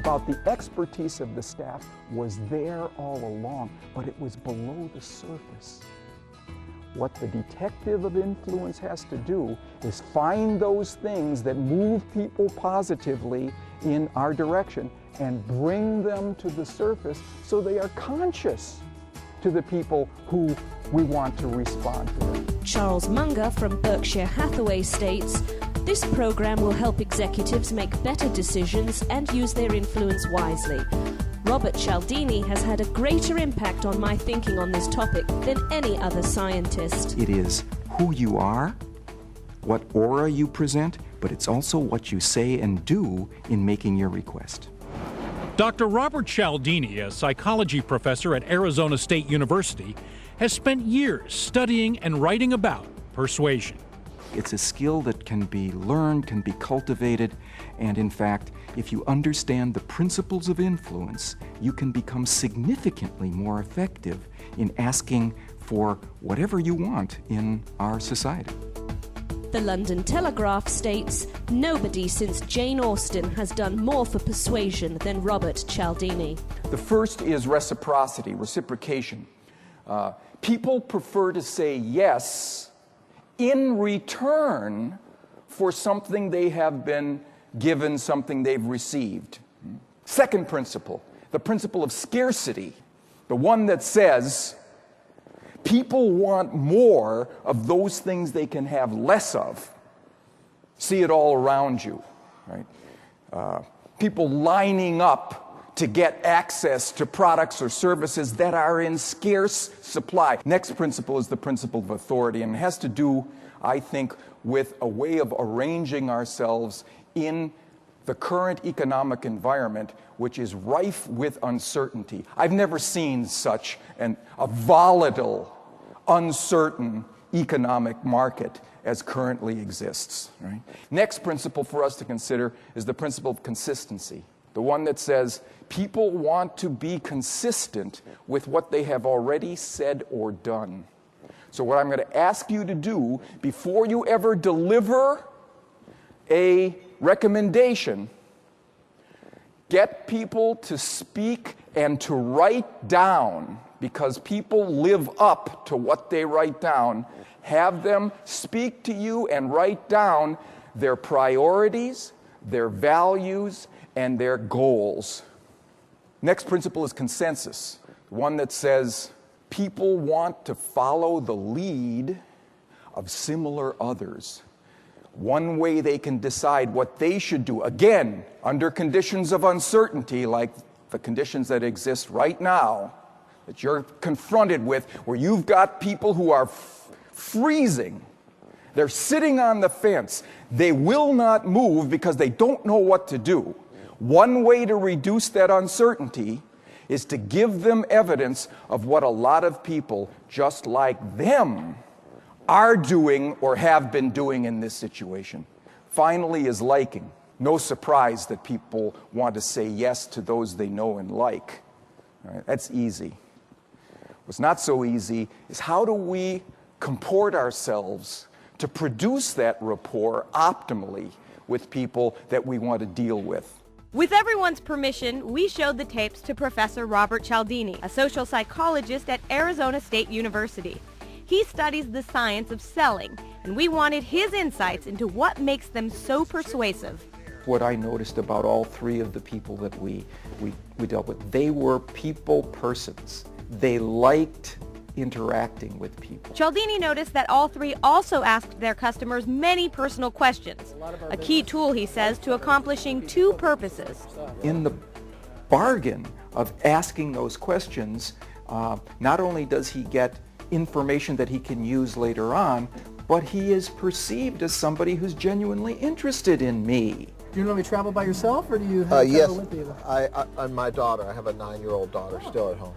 about the expertise of the staff was there all along, but it was below the surface. What the detective of influence has to do is find those things that move people positively in our direction and bring them to the surface so they are conscious to the people who we want to respond to them. Charles Munger from Berkshire Hathaway states, "This program will help executives make better decisions and use their influence wisely. Robert Cialdini has had a greater impact on my thinking on this topic than any other scientist." It is who you are, what aura you present, but it's also what you say and do in making your request. Dr. Robert Cialdini, a psychology professor at Arizona State University, has spent years studying and writing about persuasion. It's a skill that can be learned, can be cultivated, and in fact, if you understand the principles of influence, you can become significantly more effective in asking for whatever you want in our society. The London Telegraph states, "Nobody since Jane Austen has done more for persuasion than Robert Cialdini." The first is reciprocity, reciprocation. People prefer to say yes in return for something they have been given, something they've received. Second principle, the principle of scarcity, the one that says people want more of those things they can have less of. See it all around you, right? People lining up to get access to products or services that are in scarce supply. Next principle is the principle of authority, and it has to do, I think, with a way of arranging ourselves in the current economic environment, which is rife with uncertainty. I've never seen such a volatile, uncertain economic market as currently exists. Right? Next principle for us to consider is the principle of consistency, the one that says people want to be consistent with what they have already said or done. So what I'm going to ask you to do before you ever deliver a recommendation, get people to speak and to write down, because people live up to what they write down. Have them speak to you and write down their priorities, their values, and their goals. Next principle is consensus, the one that says people want to follow the lead of similar others. One way they can decide what they should do, again, under conditions of uncertainty, like the conditions that exist right now, that you're confronted with, where you've got people who are freezing. They're sitting on the fence. They will not move because they don't know what to do. One way to reduce that uncertainty is to give them evidence of what a lot of people just like them are doing or have been doing in this situation. Finally is liking. No surprise that people want to say yes to those they know and like. All right, that's easy. What's not so easy is how do we comport ourselves to produce that rapport optimally with people that we want to deal with. With everyone's permission, we showed the tapes to Professor Robert Cialdini, a social psychologist at Arizona State University. He studies the science of selling, and we wanted his insights into what makes them so persuasive. What I noticed about all three of the people that we dealt with, they were people persons. They liked interacting with people. Cialdini noticed that all three also asked their customers many personal questions, a key tool, he says, to accomplishing two purposes. In the bargain of asking those questions, not only does he get information that he can use later on, but he is perceived as somebody who's genuinely interested in me. Do you normally travel by yourself, or do you have yes, travel with you? I'm my daughter. I have a 9-year-old daughter still at home.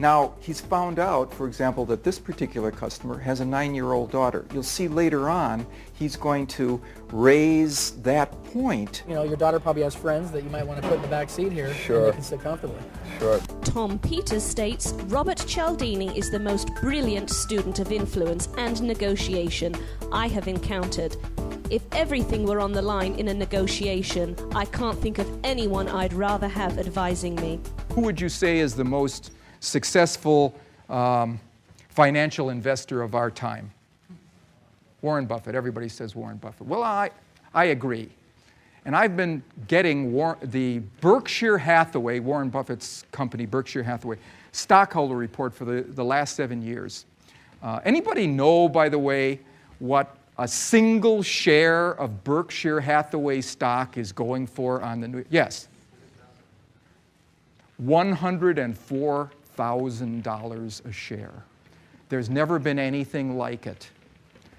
Now, he's found out, for example, that this particular customer has a 9-year-old daughter. You'll see later on, he's going to raise that point. You know, your daughter probably has friends that you might want to put in the back seat here. Sure. And they can sit comfortably. Sure. Tom Peters states, "Robert Cialdini is the most brilliant student of influence and negotiation I have encountered. If everything were on the line in a negotiation, I can't think of anyone I'd rather have advising me. Who would you say is the most successful financial investor of our time? Warren Buffett. Everybody says Warren Buffett. Well, I agree. And I've been getting the Berkshire Hathaway, Warren Buffett's company, Berkshire Hathaway, stockholder report for the last 7 years. Anybody know, by the way, what a single share of Berkshire Hathaway stock is going for on the new? Yes. $104,000 a share. There's never been anything like it.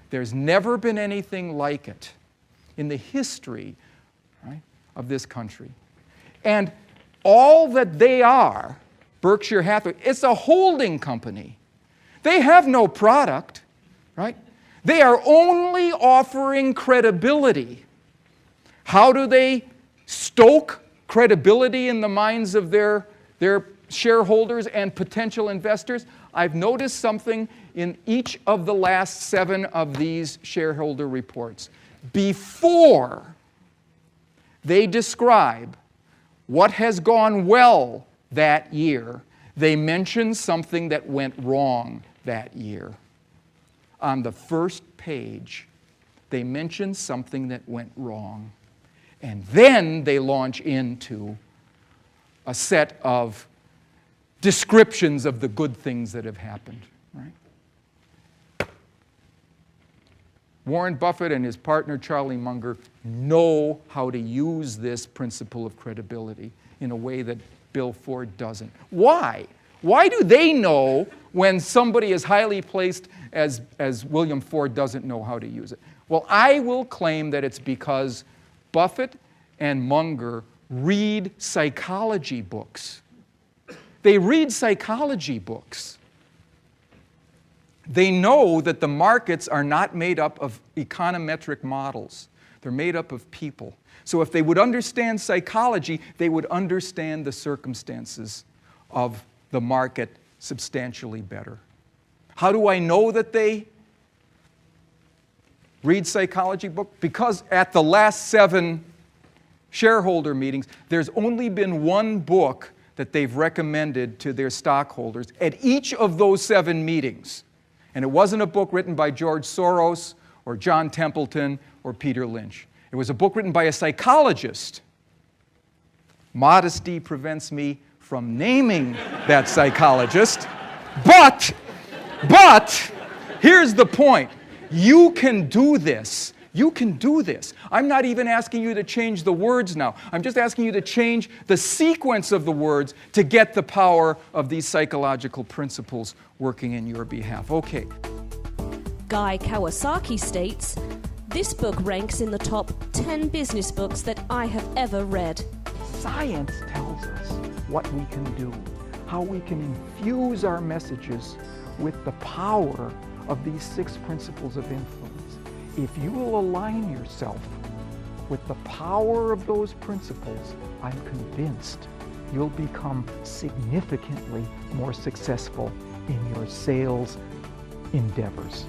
There's never been anything like it in the history, right, of this country. And all that they are, Berkshire Hathaway, it's a holding company. They have no product, right? They are only offering credibility. How do they stoke credibility in the minds of their shareholders and potential investors? I've noticed something in each of the last 7 of these shareholder reports. Before they describe what has gone well that year, they mention something that went wrong that year. On the first page, they mention something that went wrong. And then they launch into a set of descriptions of the good things that have happened. Right? Warren Buffett and his partner Charlie Munger know how to use this principle of credibility in a way that Bill Ford doesn't. Why? Why do they know when somebody as highly placed as William Ford doesn't know how to use it? Well, I will claim that it's because Buffett and Munger read psychology books. They read psychology books. They know that the markets are not made up of econometric models. They're made up of people. So if they would understand psychology, they would understand the circumstances of the market substantially better. How do I know that they read psychology books? Because at the last 7 shareholder meetings, there's only been one book that they've recommended to their stockholders at each of those 7 meetings. And it wasn't a book written by George Soros or John Templeton or Peter Lynch. It was a book written by a psychologist. Modesty prevents me from naming that psychologist. But, here's the point. You can do this. You can do this. I'm not even asking you to change the words now. I'm just asking you to change the sequence of the words to get the power of these psychological principles working in your behalf. Okay. Guy Kawasaki states, "This book ranks in the top 10 business books that I have ever read." Science tells us what we can do, how we can infuse our messages with the power of these 6 principles of influence. If you will align yourself with the power of those principles, I'm convinced you'll become significantly more successful in your sales endeavors.